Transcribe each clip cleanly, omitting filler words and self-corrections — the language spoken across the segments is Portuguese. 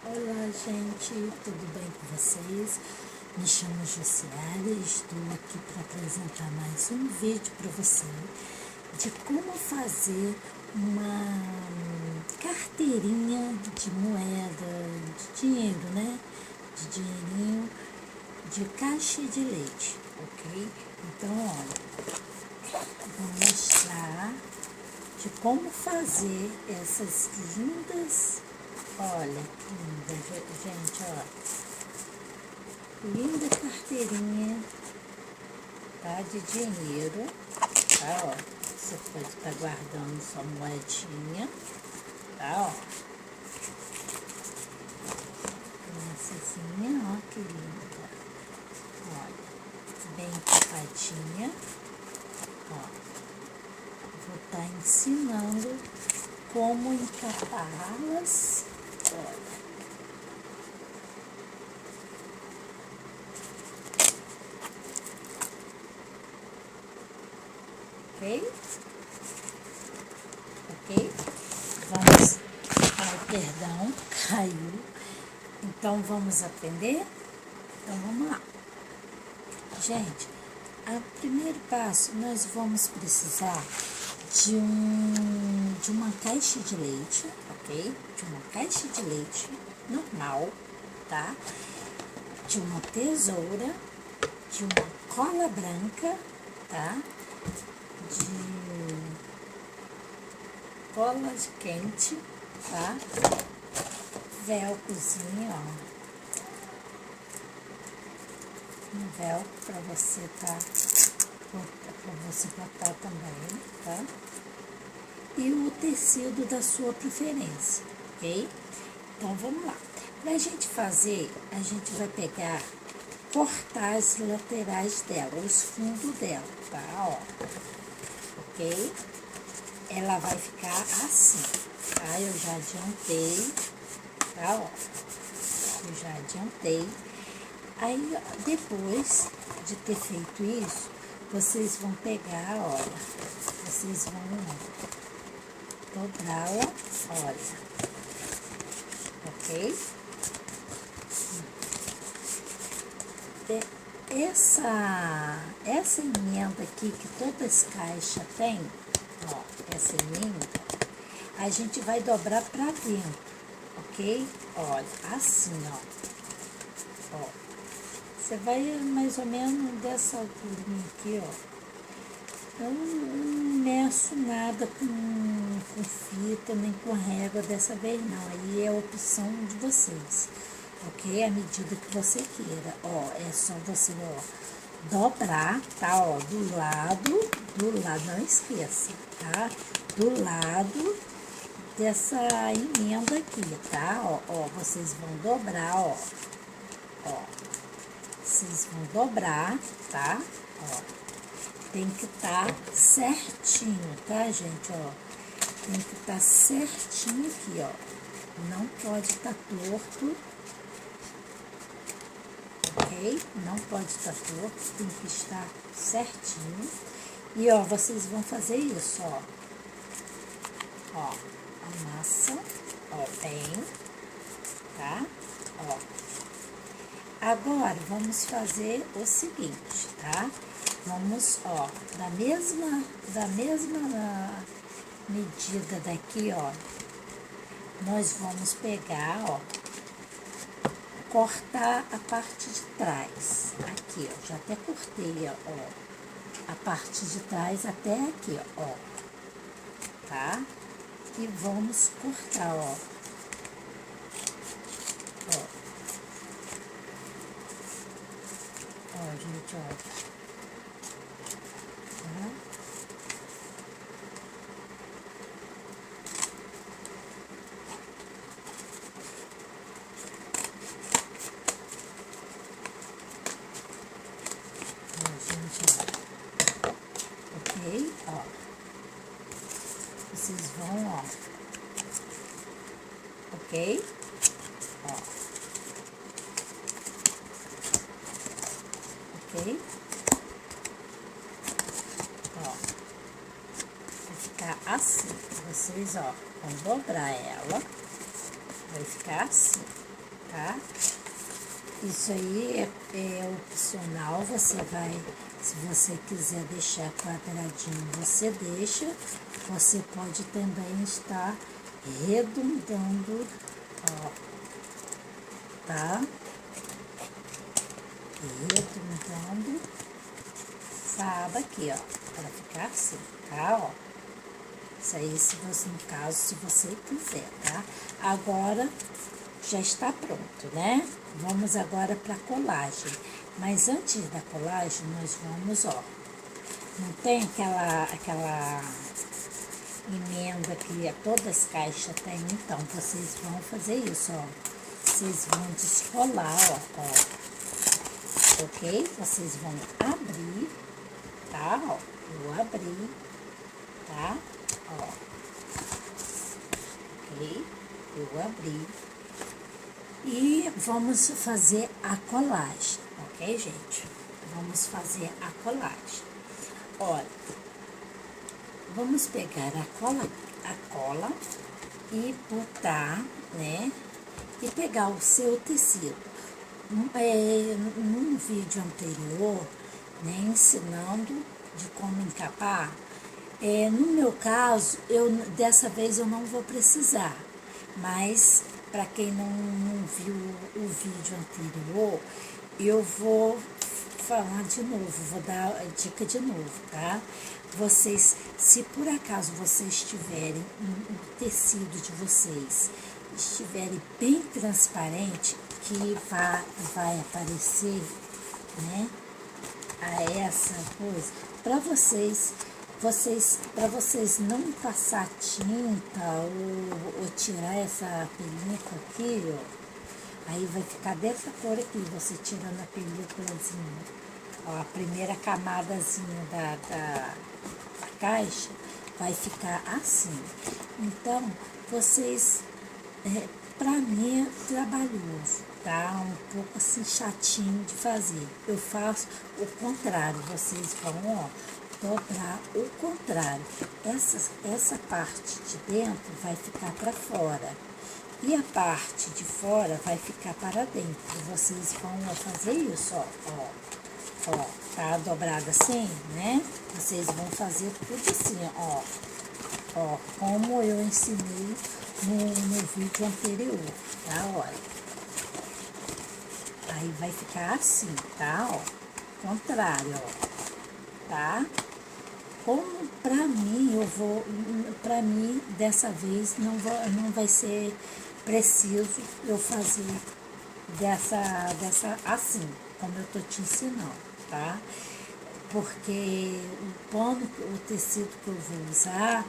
Olá, gente, tudo bem com vocês? Me chamo Josiara e estou aqui para apresentar mais um vídeo para você de como fazer uma carteirinha de moeda, de dinheiro, né? De dinheirinho, de caixa de leite, ok? Então, olha, vou mostrar de como fazer essas lindas. Olha que linda, gente, ó. Linda carteirinha, tá? De dinheiro, tá? Ó. Você pode estar guardando sua moedinha, tá? Ó. Princesinha, ó, que linda. Olha, bem tapadinha, ó. Vou estar ensinando como encapá-las. Olha. Ok? Ok? Vamos. Ai, perdão, caiu. Então, vamos aprender? Então, vamos lá. Gente, o primeiro passo, nós vamos precisar de uma caixa de leite, ok? De uma caixa de leite normal, tá? De uma tesoura, de uma cola branca, tá? De cola de quente, tá? Velcrozinho, ó. Um velcro para você botar também, tá? E o tecido da sua preferência, ok? Então, vamos lá. Pra gente fazer, a gente vai cortar as laterais dela, os fundos dela, tá? Ó, ok? Ela vai ficar assim, tá? Eu já adiantei, tá? Ó, eu já adiantei. Aí, depois de ter feito isso, vocês vão pegar, olha, vocês vão dobrá-la, olha, ok? Essa emenda aqui que todas as caixas têm, ó, essa emenda, a gente vai dobrar pra dentro, ok? Olha, assim, ó. Você vai mais ou menos dessa alturinha aqui, ó. Eu não meço nada com fita, nem com régua dessa vez não. Aí é a opção de vocês, ok? A medida que você queira. Ó, é só você, ó, dobrar, tá? Ó, do lado, não esqueça, tá? Do lado dessa emenda aqui, tá? Ó, vocês vão dobrar, ó. Vocês vão dobrar, tá? Ó, tem que estar certinho, tá, gente? Ó, tem que estar certinho aqui, ó. Não pode estar torto, ok? Não pode estar torto, tem que estar certinho. E, ó, vocês vão fazer isso, ó. Ó, amassa, ó, bem, tá? Ó. Agora, vamos fazer o seguinte, tá? Vamos, ó, da mesma medida daqui, ó, nós vamos pegar, ó, cortar a parte de trás, aqui, ó, já até cortei, ó, a parte de trás até aqui, ó, tá? E vamos cortar, ó. Ó, gente, ó. Tá? Ó, gente, ó. Ok? Ó. Vocês vão, ó. Ok? Ó. Ok? Ó. Vai ficar assim. Vocês, ó, vão dobrar ela. Vai ficar assim, tá? Isso aí é opcional, você vai, se você quiser deixar quadradinho, você deixa. Você pode também estar redondando, ó, tá? Redondando essa aba aqui, ó, para ficar assim, tá? Ó. Isso aí, se você, no caso, se você quiser, tá? Agora, já está pronto, né? Vamos agora para colagem. Mas antes da colagem, nós vamos, ó, não tem aquela emenda que todas as caixas têm? Então, vocês vão fazer isso, ó. Vocês vão descolar, ó, ok? Vocês vão abrir, tá? Ó, vou abrir, tá? Ó, ok? Eu abri. E vamos fazer a colagem, ok, gente? Vamos fazer a colagem. Olha, vamos pegar a cola e botar, né? E pegar o seu tecido. Num vídeo anterior, né, ensinando de como encapar, no meu caso, dessa vez eu não vou precisar, mas para quem não viu o vídeo anterior, eu vou falar de novo, vou dar a dica de novo, tá? Vocês, se por acaso vocês tiverem o tecido de vocês estiverem bem transparente, que vai aparecer, né, a essa coisa, para vocês não passar tinta ou tirar essa película aqui, ó, aí vai ficar dessa cor aqui, você tirando a películazinha, ó, a primeira camadazinha da caixa vai ficar assim. Então, vocês, pra mim é trabalhoso, tá? Um pouco assim chatinho de fazer. Eu faço o contrário, vocês vão, ó, dobrar o contrário. Essa parte de dentro vai ficar para fora e a parte de fora vai ficar para dentro. Vocês vão fazer isso, ó, tá dobrado assim, né? Vocês vão fazer tudo assim, ó, como eu ensinei no vídeo anterior, tá? Olha, aí vai ficar assim, tá? Ó, contrário, ó, tá? Como pra mim, dessa vez, não vai ser preciso eu fazer dessa assim, como eu tô te ensinando, tá? Porque o pano, o tecido que eu vou usar,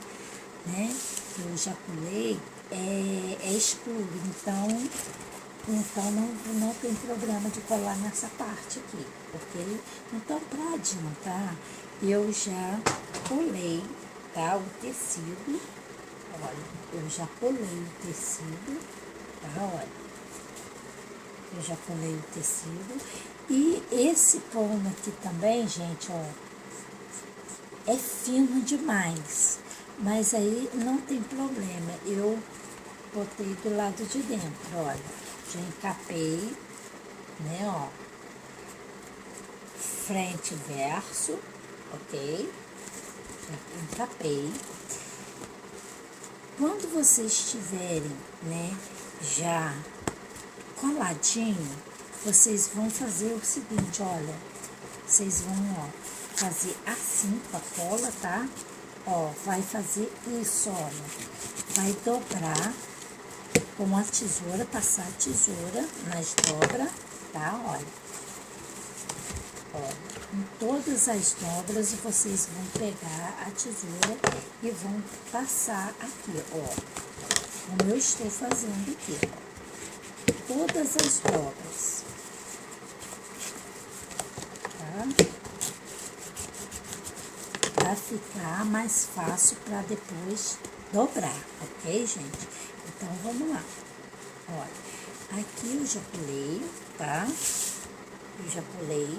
né, que eu já colei, é escuro, então não tem problema de colar nessa parte aqui, ok? Então, para adiantar, eu já colei, tá, o tecido, olha, eu já colei o tecido, tá, olha, eu já colei o tecido, e esse pano aqui também, gente, ó, é fino demais, mas aí não tem problema, eu botei do lado de dentro, olha, já encapei, né, ó, frente e verso, ok? Já encapei. Quando vocês estiverem, né, já coladinho, vocês vão fazer o seguinte, olha, vocês vão, ó, fazer assim com a cola, tá? Ó, vai fazer isso, olha, vai dobrar com a tesoura, passar a tesoura nas dobras, tá? Olha, ó, em todas as dobras vocês vão pegar a tesoura e vão passar aqui, ó, como eu estou fazendo aqui, ó, todas as dobras, tá? Pra ficar mais fácil para depois dobrar, ok, gente? Então, vamos lá. Olha, aqui eu já pulei, tá? Eu já pulei.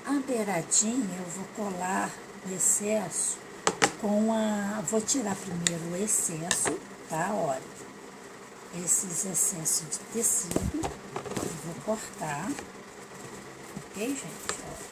A beiradinha eu vou colar o excesso com vou tirar primeiro o excesso, tá? Olha, esses excessos de tecido. Eu vou cortar, ok, gente? Ó.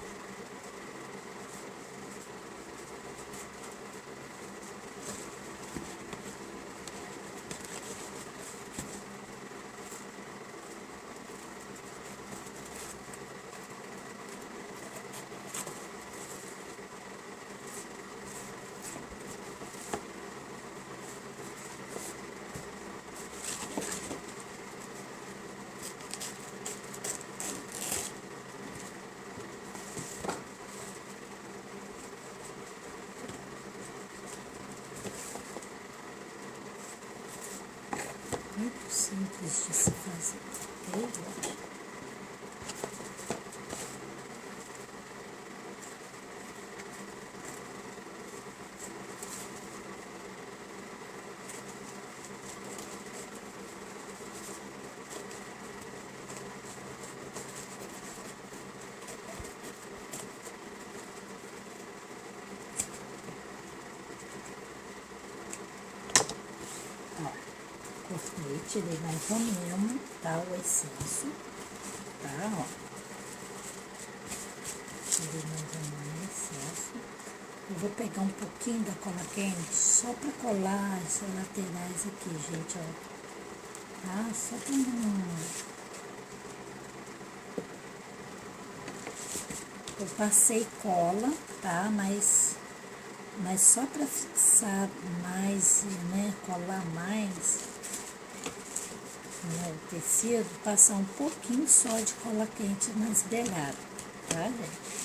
Muito simples de se fazer, ok, gente? Cortei, tirei mais ou menos, tá, o excesso, tá, ó. Tirei mais ou menos o excesso. Eu vou pegar um pouquinho da cola quente só pra colar essas laterais aqui, gente, ó. Tá? Só pra não... Eu passei cola, tá? Mas só pra fixar mais, né, colar mais... o tecido, passar um pouquinho só de cola quente nas beiradas, tá, gente?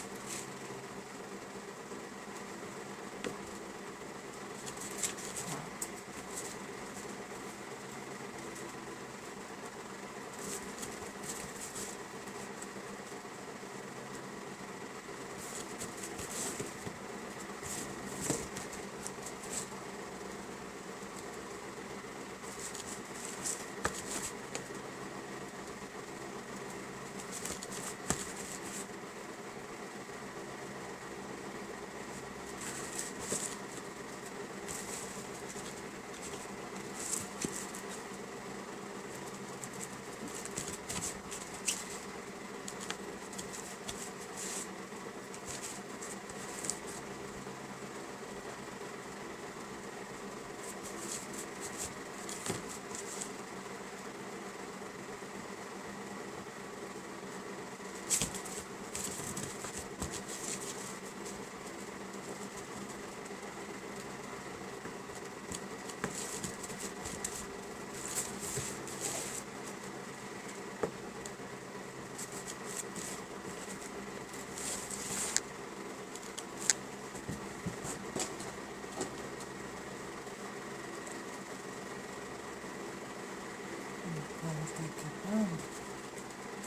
Ela tá acabando,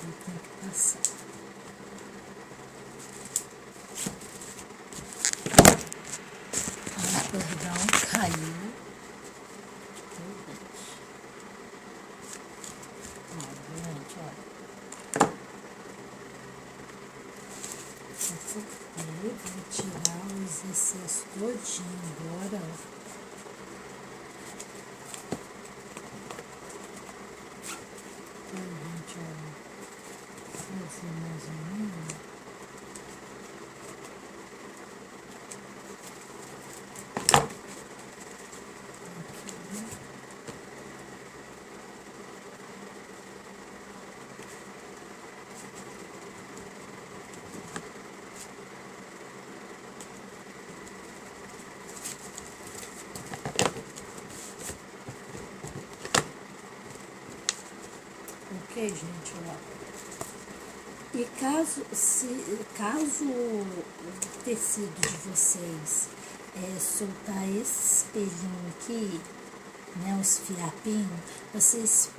eu tenho que passar. Ah, perdão, caiu. Ó, gente, olha. Eu vou tirar os excessos todinho agora, ó. Gente, olha, fazer mais ou menos. Ok, gente, ó. E caso o tecido de vocês soltar esse espelhinho aqui, né, os fiapinhos, vocês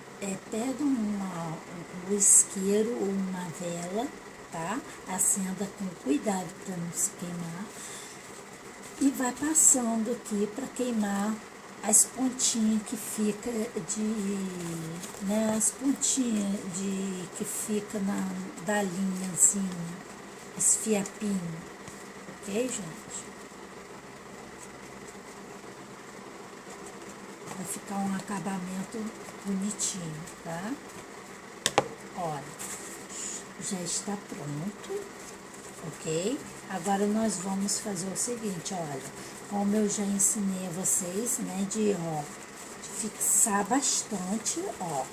pegam um isqueiro ou uma vela, tá? Acenda com cuidado para não se queimar. E vai passando aqui para queimar as pontinhas que fica né, as pontinhas que fica da linhazinha, esse fiapinho, ok, gente? Vai ficar um acabamento bonitinho, tá? Olha, já está pronto, ok? Agora nós vamos fazer o seguinte, olha, como eu já ensinei a vocês, né, de fixar bastante, ó,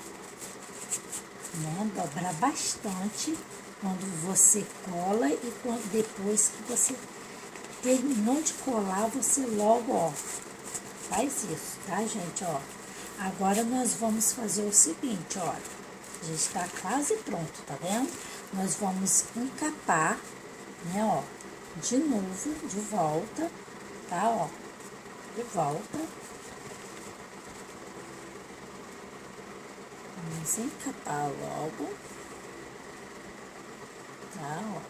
né, dobrar bastante quando você cola e depois que você terminou de colar, você logo, ó, faz isso, tá, gente, ó. Agora nós vamos fazer o seguinte, olha, já está quase pronto, tá vendo? Nós vamos encapar, né, ó, de novo, de volta, tá, ó, de volta. Vamos encapar logo, tá, ó.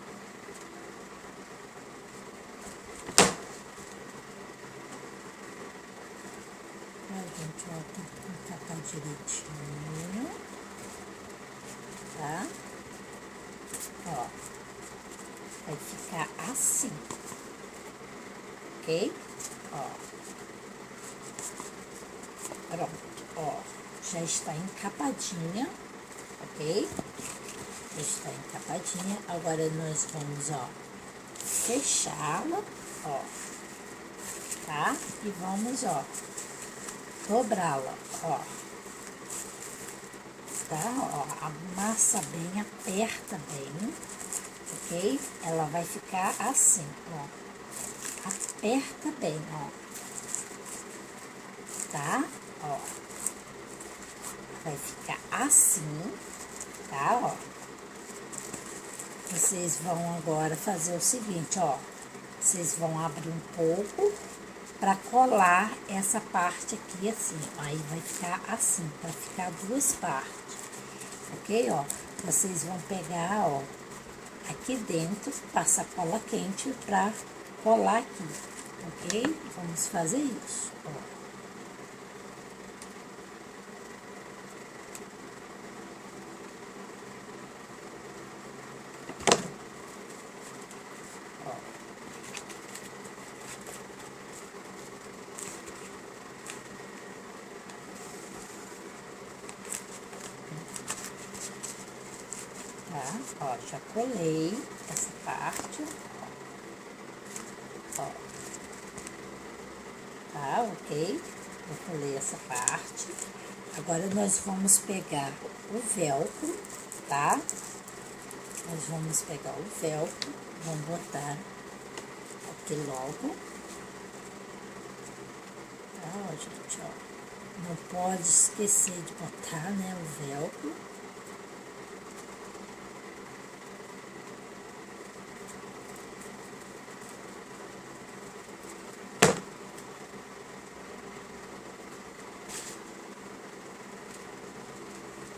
A gente vai ter que encapar direitinho, tá? Ó, vai ficar assim, ok? Ó, pronto, ó, já está encapadinha, ok? Já está encapadinha, agora nós vamos, ó, fechá-la, ó, tá? E vamos, ó, dobrá-la, ó, tá? Ó, amassa bem, aperta bem, ok? Ela vai ficar assim, ó, aperta bem, ó, tá? Ó, vai ficar assim, tá? Ó, vocês vão agora fazer o seguinte, ó, vocês vão abrir um pouco para colar essa parte aqui assim, aí vai ficar assim, para ficar duas partes, ok? Ó, vocês vão pegar, ó, aqui dentro, passar cola quente para colar aqui, ok? Vamos fazer isso, ó. Tá? Ó, já colei essa parte, ó. Tá, ok? Eu colei essa parte. Agora nós vamos pegar o velcro, tá? Nós vamos pegar o velcro, vamos botar aqui logo. Tá, ó, gente, ó. Não pode esquecer de botar, né, o velcro.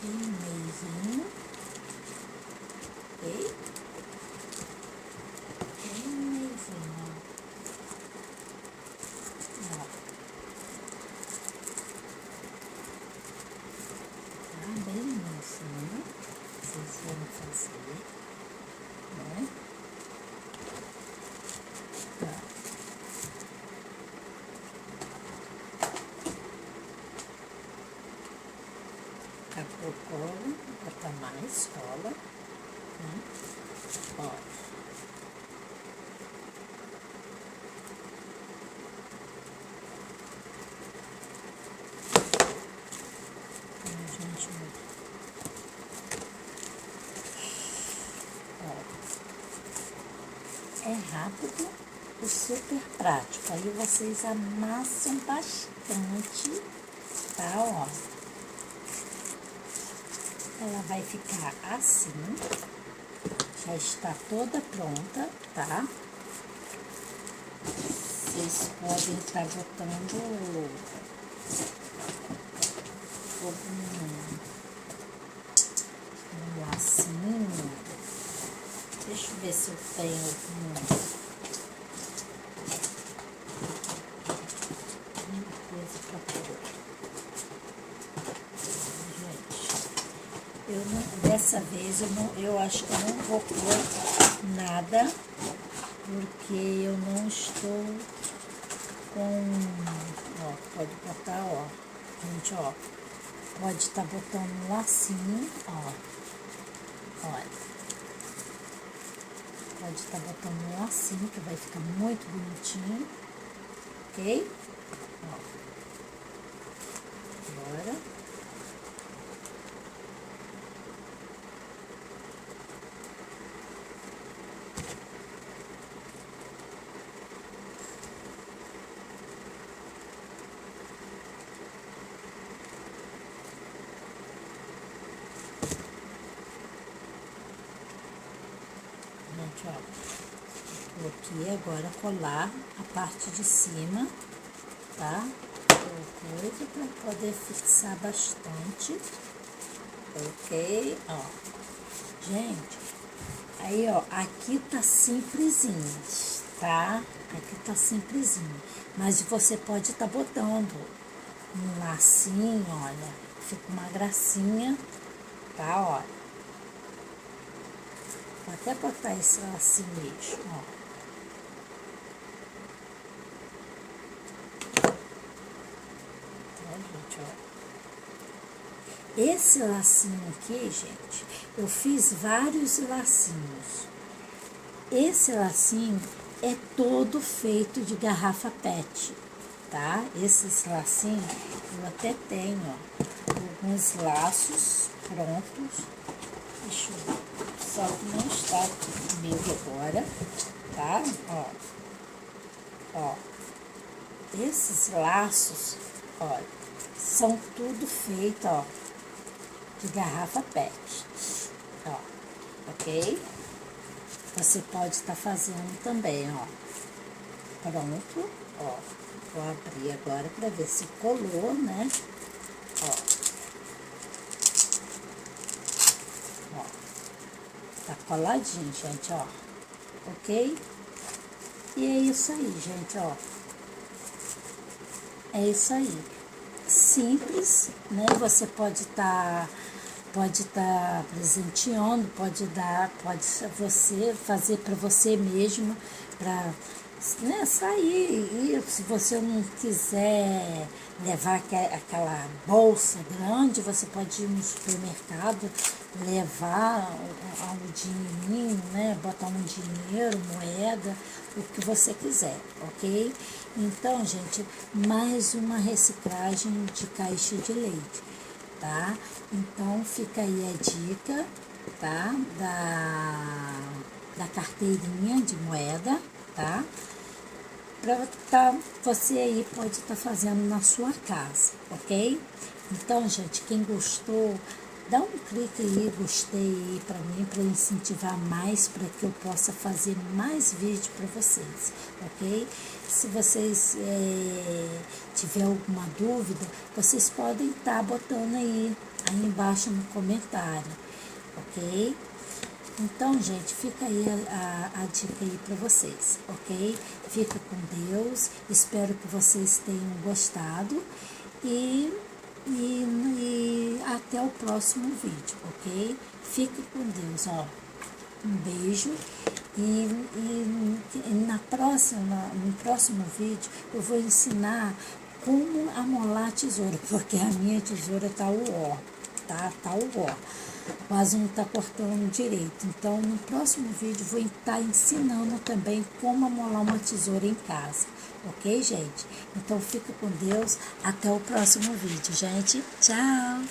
Bem meiozinho, ok? Bem meiozinho, ó. Tá bem meiozinho, vocês vão fazer, né? Tá. Acabou o cola, vou botar mais cola, né? Ó. Então, gente, ó. É rápido e super prático. Aí vocês amassam bastante, tá? Ó. Ela vai ficar assim, já está toda pronta, tá? Vocês podem estar botando um lacinho. Deixa eu ver se eu tenho alguma coisa pra pôr. Dessa vez eu acho que eu não vou pôr nada, porque eu não estou com, ó, pode botar, ó, Gente, ó, pode estar botando um lacinho, ó, olha. Pode estar botando um lacinho, que vai ficar muito bonitinho, ok? Ó, agora. Gente, ó, vou aqui agora colar a parte de cima, tá? Coisa para poder fixar bastante, ok? Ó, gente, aí ó, aqui tá simplesinho, tá? Aqui tá simplesinho, mas você pode estar botando um lacinho, olha, fica uma gracinha, tá? Olha. Vou até botar esse lacinho mesmo, ó. Tá, gente, ó. Esse lacinho aqui, gente, eu fiz vários lacinhos. Esse lacinho é todo feito de garrafa PET, tá? Esses lacinhos, eu até tenho, ó, alguns laços prontos. Deixa eu ver. Só que não está comigo agora, tá? Ó, esses laços, olha, são tudo feito, ó, de garrafa PET, ó, ok? Você pode estar fazendo também, ó. Pronto, ó. Vou abrir agora para ver se colou, né? Ó. Tá coladinho, gente, ó. Ok? E é isso aí, gente, ó. É isso aí. Simples, né? Você pode estar presenteando, pode você fazer para você mesmo, para, né, sair. E se você não quiser levar aquela bolsa grande, você pode ir no supermercado, levar um dinheirinho, né? Botar um dinheiro, moeda, o que você quiser, ok? Então, gente, mais uma reciclagem de caixa de leite, tá? Então, fica aí a dica, tá? Da carteirinha de moeda, tá? Você aí pode estar fazendo na sua casa, ok? Então, gente, quem gostou, dá um clique aí, gostei aí para mim, para incentivar mais, para que eu possa fazer mais vídeos para vocês, ok? Se vocês tiver alguma dúvida, vocês podem estar botando aí embaixo no comentário, ok? Então, gente, fica aí a dica aí para vocês, ok? Fica com Deus, espero que vocês tenham gostado e até o próximo vídeo, ok? Fique com Deus, ó. Um beijo e no próximo vídeo eu vou ensinar como amolar a tesoura, porque a minha tesoura tá o ó, tá o ó, mas não tá cortando direito. Então, no próximo vídeo vou estar ensinando também como amolar uma tesoura em casa, ok, gente? Então, fica com Deus, até o próximo vídeo, gente. Tchau!